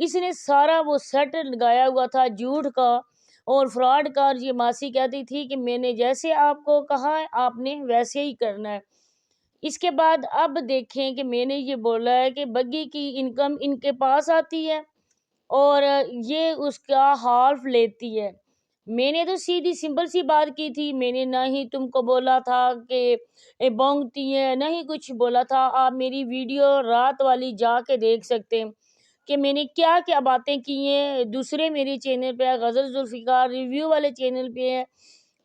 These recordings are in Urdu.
اس نے سارا وہ سیٹ لگایا ہوا تھا جھوٹ کا اور فراڈ کا، اور یہ ماسی کہتی تھی کہ میں نے جیسے آپ کو کہا ہے آپ نے ویسے ہی کرنا ہے۔ اس کے بعد اب دیکھیں کہ میں نے یہ بولا ہے کہ بگی کی انکم ان کے پاس آتی ہے اور یہ اس کا ہالف لیتی ہے۔ میں نے تو سیدھی سمپل سی بات کی تھی، میں نے نہ ہی تم کو بولا تھا کہ بونگتی ہے، نہ ہی کچھ بولا تھا۔ آپ میری ویڈیو رات والی جا کے دیکھ سکتے ہیں کہ میں نے کیا کیا باتیں کی ہیں۔ دوسرے میرے چینل پہ غزل ذوالفقار ریویو والے چینل پہ ہے،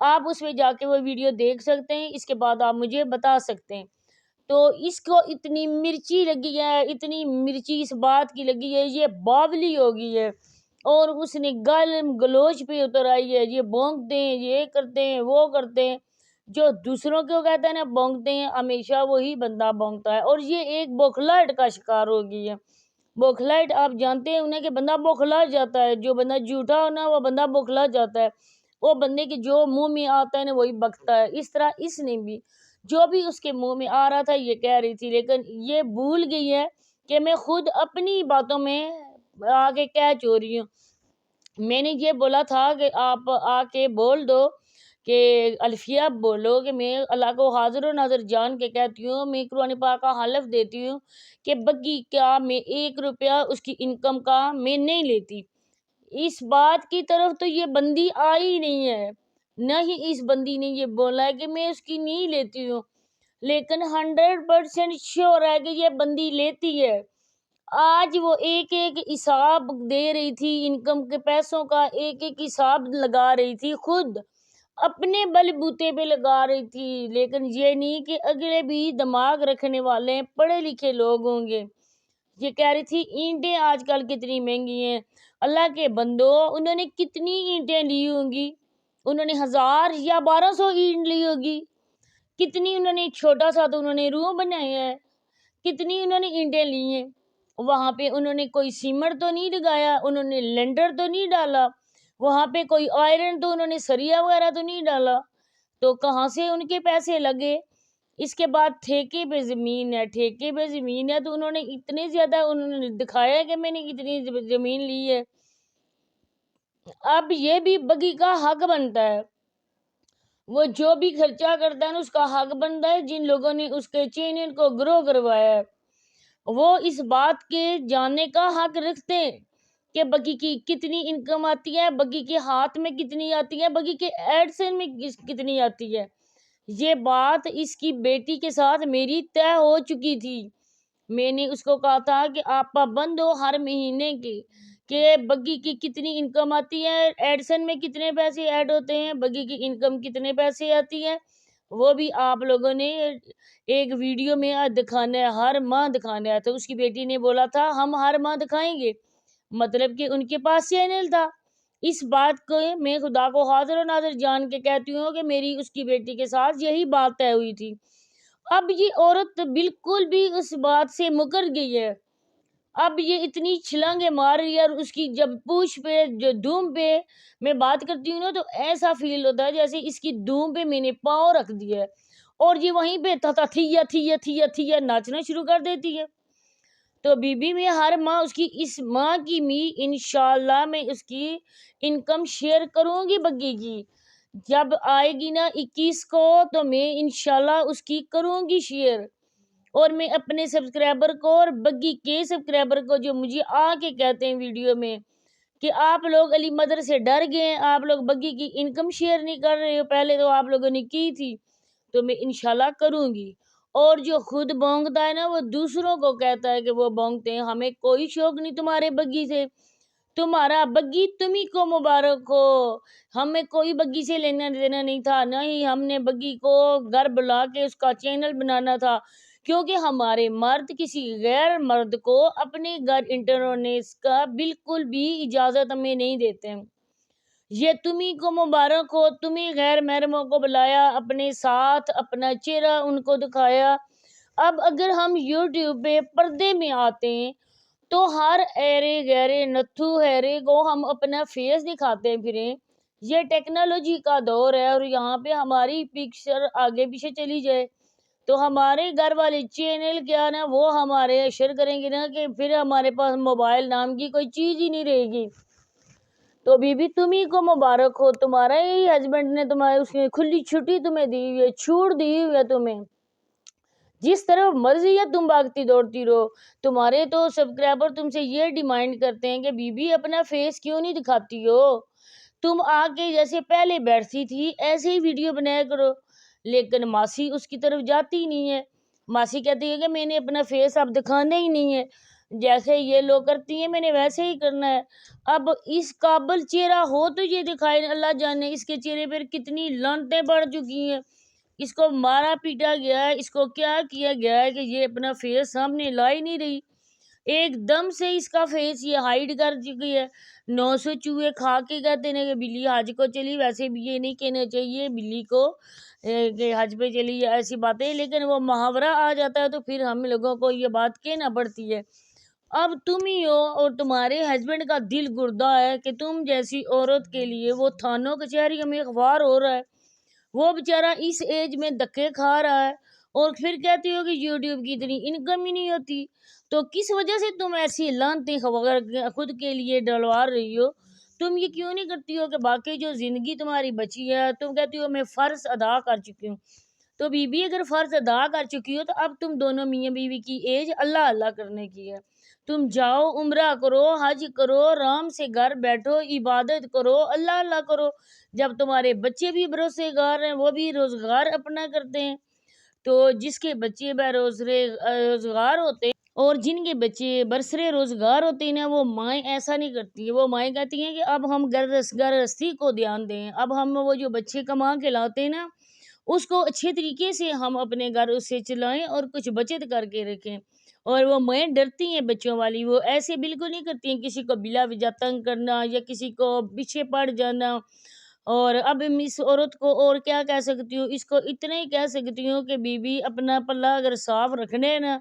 آپ اس میں جا کے وہ ویڈیو دیکھ سکتے ہیں۔ اس کے بعد آپ مجھے بتا سکتے ہیں۔ تو اس کو اتنی مرچی لگی ہے، اتنی مرچی اس بات کی لگی ہے، یہ باولی ہو گئی ہے اور اس نے گال گلوچ پہ اتر آئی ہے، یہ بونکتے ہیں، یہ کرتے ہیں، وہ کرتے ہیں۔ جو دوسروں کو کہتا ہے نا بونکتے ہیں، ہمیشہ وہی بندہ بونکتا ہے، اور یہ ایک بوکھلاہٹ کا شکار ہو گئی ہے۔ بوکھلاہٹ آپ جانتے ہیں انہیں کہ بندہ بوکھلا جاتا ہے، جو بندہ جھوٹا ہونا وہ بندہ بوکھلا جاتا ہے، وہ بندے کے جو منہ میں آتا ہے نا وہی بکتا ہے۔ اس طرح اس نے بھی جو بھی اس کے منہ میں آ رہا تھا یہ کہہ رہی تھی، لیکن یہ بھول گئی ہے کہ میں خود اپنی باتوں میں آگے کہہ چو رہی ہوں۔ میں نے یہ بولا تھا کہ آپ آ کے بول دو کہ الفیہ بولو کہ میں اللہ کو حاضر و ناظر جان کے کہتی ہوں، میں قرآن پاک کا حلف دیتی ہوں کہ بگی کا میں 1 روپیہ اس کی انکم کا میں نہیں لیتی۔ اس بات کی طرف تو یہ بندی آئی نہیں ہے، نہ ہی اس بندی نے یہ بولا ہے کہ میں اس کی نہیں لیتی ہوں، لیکن 100% شیور ہے کہ یہ بندی لیتی ہے۔ آج وہ ایک ایک حساب دے رہی تھی، انکم کے پیسوں کا ایک ایک حساب لگا رہی تھی، خود اپنے بل بوتے پہ لگا رہی تھی، لیکن یہ نہیں کہ اگلے بھی دماغ رکھنے والے پڑھے لکھے لوگ ہوں گے۔ یہ کہہ رہی تھی اینٹیں آج کل کتنی مہنگی ہیں، اللہ کے بندو انہوں نے کتنی اینٹیں لی ہوں گی؟ انہوں نے 1000 یا 1200 اینٹ لی ہوگی۔ کتنی انہوں نے چھوٹا سا تو انہوں نے روم بنایا ہے، کتنی انہوں نے اینٹیں لی ہیں۔ وہاں پہ انہوں نے کوئی سیمنٹ تو نہیں لگایا، انہوں نے لینڈر تو نہیں ڈالا، وہاں پہ کوئی آئرن تو انہوں نے سریا وغیرہ تو نہیں ڈالا، تو کہاں سے ان کے پیسے لگے؟ اس کے بعد ٹھیکے پہ زمین ہے، ٹھیکے پہ زمین ہے تو انہوں نے اتنے زیادہ انہوں نے دکھایا کہ میں نے اتنی زمین لی ہے۔ اب یہ بھی بگی کا حق بنتا ہے، وہ جو بھی خرچہ کرتا ہے نا اس کا حق بنتا ہے، جن لوگوں نے اس کے چینل کو گرو کروایا ہے وہ اس بات کے جاننے کا حق رکھتے ہیں کہ بگی کی کتنی انکم آتی ہے، بگی کے ہاتھ میں کتنی آتی ہے، بگی کے ایڈسن میں کتنی آتی ہے۔ یہ بات اس کی بیٹی کے ساتھ میری طے ہو چکی تھی۔ میں نے اس کو کہا تھا کہ آپ پابند ہو ہر مہینے کے کہ بگی کی کتنی انکم آتی ہے، ایڈسن میں کتنے پیسے ایڈ ہوتے ہیں، بگی کی انکم کتنے پیسے آتی ہے، وہ بھی آپ لوگوں نے ایک ویڈیو میں دکھانا ہے، ہر ماہ دکھانا ہے۔ تو اس کی بیٹی نے بولا تھا ہم ہر ماہ دکھائیں گے، مطلب کہ ان کے پاس چینل تھا۔ اس بات کو میں خدا کو حاضر و ناظر جان کے کہتی ہوں کہ میری اس کی بیٹی کے ساتھ یہی بات طے ہوئی تھی۔ اب یہ عورت بالکل بھی اس بات سے مکر گئی ہے، اب یہ اتنی چھلانگیں مار رہی ہے، اور اس کی جب پوچھ پہ جو دھوم پہ میں بات کرتی ہوں نا تو ایسا فیل ہوتا ہے جیسے اس کی دھوم پہ میں نے پاؤں رکھ دیا ہے، اور یہ وہیں پہ تھیا تھیا تھیا تھیا ناچنا شروع کر دیتی ہے۔ تو بی بی میں ہر ماہ اس کی اس ماہ کی انشاءاللہ میں اس کی انکم شیئر کروں گی بگی کی، جب آئے گی نا 21 کو تو میں انشاءاللہ اس کی کروں گی شیئر، اور میں اپنے سبسکرائبر کو اور بگی کے سبسکرائبر کو جو مجھے آ کے کہتے ہیں ویڈیو میں کہ آپ لوگ علی مدر سے ڈر گئے، آپ لوگ بگی کی انکم شیئر نہیں کر رہے ہو، پہلے تو آپ لوگوں نے کی تھی، تو میں انشاءاللہ کروں گی۔ اور جو خود بونگتا ہے نا وہ دوسروں کو کہتا ہے کہ وہ بونگتے ہیں، ہمیں کوئی شوق نہیں تمہارے بگی سے، تمہارا بگی تمہیں کو مبارک ہو، ہمیں کوئی بگی سے لینا دینا نہیں تھا، نہ ہی ہم نے بگی کو گھر بلا کے اس کا چینل بنانا تھا، کیونکہ ہمارے مرد کسی غیر مرد کو اپنے گھر انٹر ہونے کا بالکل بھی اجازت ہمیں نہیں دیتے ہیں۔ یہ تمہیں کو مبارک ہو، تمہیں غیر محرموں کو بلایا اپنے ساتھ، اپنا چہرہ ان کو دکھایا۔ اب اگر ہم یوٹیوب پہ پردے میں آتے ہیں تو ہر ایرے غیرے نتھو ہیرے کو ہم اپنا فیس دکھاتے پھریں، یہ ٹیکنالوجی کا دور ہے، اور یہاں پہ ہماری پکچر آگے پیچھے چلی جائے تو ہمارے گھر والے چینل کیا نا وہ ہمارے اشر کریں گے نا کہ پھر ہمارے پاس موبائل نام کی کوئی چیز ہی نہیں رہے گی۔ تو بی بی تمہیں کو مبارک ہو، تمہارا ہی ہسبینڈ نے تمہارے اس نے کھلی چھٹی تمہیں دی ہوئی ہے، چھوٹ دی ہوئی ہے تمہیں، جس طرف مرضی ہے تم بھاگتی دوڑتی رہو۔ تمہارے تو سبسکرائبر تم سے یہ ڈیمانڈ کرتے ہیں کہ بی بی اپنا فیس کیوں نہیں دکھاتی ہو، تم آ کے جیسے پہلے بیٹھتی تھی ایسے ہی ویڈیو بنایا کرو۔ لیکن ماسی اس کی طرف جاتی نہیں ہے، ماسی کہتی ہے کہ میں نے اپنا فیس اب دکھانا ہی نہیں ہے، جیسے یہ لوگ کرتی ہیں میں نے ویسے ہی کرنا ہے۔ اب اس قابل چہرہ ہو تو یہ دکھائے، اللہ جانے اس کے چہرے پر کتنی لعنتیں پڑ چکی ہیں، اس کو مارا پیٹا گیا ہے، اس کو کیا کیا گیا ہے کہ یہ اپنا فیس سامنے لا ہی نہیں رہی، ایک دم سے اس کا فیس یہ ہائیڈ کر چکی ہے۔ 900 چوہے کھا کے کہتے ہیں کہ بلی حج کو چلی، ویسے بھی یہ نہیں کہنا چاہیے بلی کو کہ حج پہ چلی ایسی باتیں، لیکن وہ محاورہ آ جاتا ہے تو پھر ہم لوگوں کو یہ بات کہنا پڑتی ہے۔ اب تم ہی ہو اور تمہارے ہسبینڈ کا دل گردہ ہے کہ تم جیسی عورت کے لیے وہ تھانوں کچہریوں میں اخبار ہو رہا ہے، وہ بیچارہ اس ایج میں دھکے کھا رہا ہے، اور پھر کہتی ہو کہ یوٹیوب کی اتنی انکم ہی نہیں ہوتی، تو کس وجہ سے تم ایسی لعنتیں خود کے لیے ڈلوا رہی ہو؟ تم یہ کیوں نہیں کرتی ہو کہ باقی جو زندگی تمہاری بچی ہے تم کہتی ہو میں فرض ادا کر چکی ہوں، تو بی بی اگر فرض ادا کر چکی ہو تو اب تم دونوں میاں بیوی کی ایج اللہ اللہ کرنے کی ہے، تم جاؤ عمرہ کرو، حج کرو، آرام سے گھر بیٹھو، عبادت کرو، اللہ اللہ کرو، جب تمہارے بچے بھی بھروسے گار ہیں، وہ بھی روزگار اپنا کرتے ہیں، تو جس کے بچے بے روزگار ہوتے ہیں اور جن کے بچے برسرے روزگار ہوتے ہیں نا، وہ مائیں ایسا نہیں کرتی ہیں، وہ مائیں کہتی ہیں کہ اب ہم گرہستی کو دھیان دیں، اب ہم وہ جو بچے کما کے لاتے ہیں نا اس کو اچھے طریقے سے ہم اپنے گھر سے چلائیں اور کچھ بچت کر کے رکھیں۔ اور وہ مائیں ڈرتی ہیں بچوں والی، وہ ایسے بالکل نہیں کرتی ہیں کسی کو بلا وجہ تنگ کرنا یا کسی کو پیچھے پڑ جانا۔ اور اب اس عورت کو اور کیا کہہ سکتی ہوں، اس کو اتنا ہی کہہ سکتی ہوں کہ بی بی اپنا پلہ اگر صاف رکھنے نا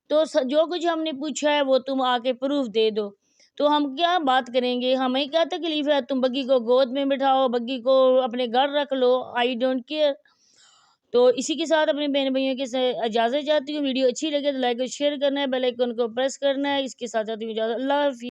تو جو کچھ ہم نے پوچھا ہے وہ تم آ کے پروف دے دو، تو ہم کیا بات کریں گے، ہمیں کیا تکلیف ہے، تم بگی کو گود میں بٹھاؤ، بگی کو اپنے گھر رکھ لو، آئی ڈونٹ کیئر۔ تو اسی کے ساتھ اپنے بہن بھائیوں کے اجازت چاہتی ہوں، ویڈیو اچھی لگے تو لائک اور شیئر کرنا ہے، بیل آئیکن کو پریس کرنا ہے، اس کے ساتھ چاہتی ہوں اجازت، اللہ حافظ۔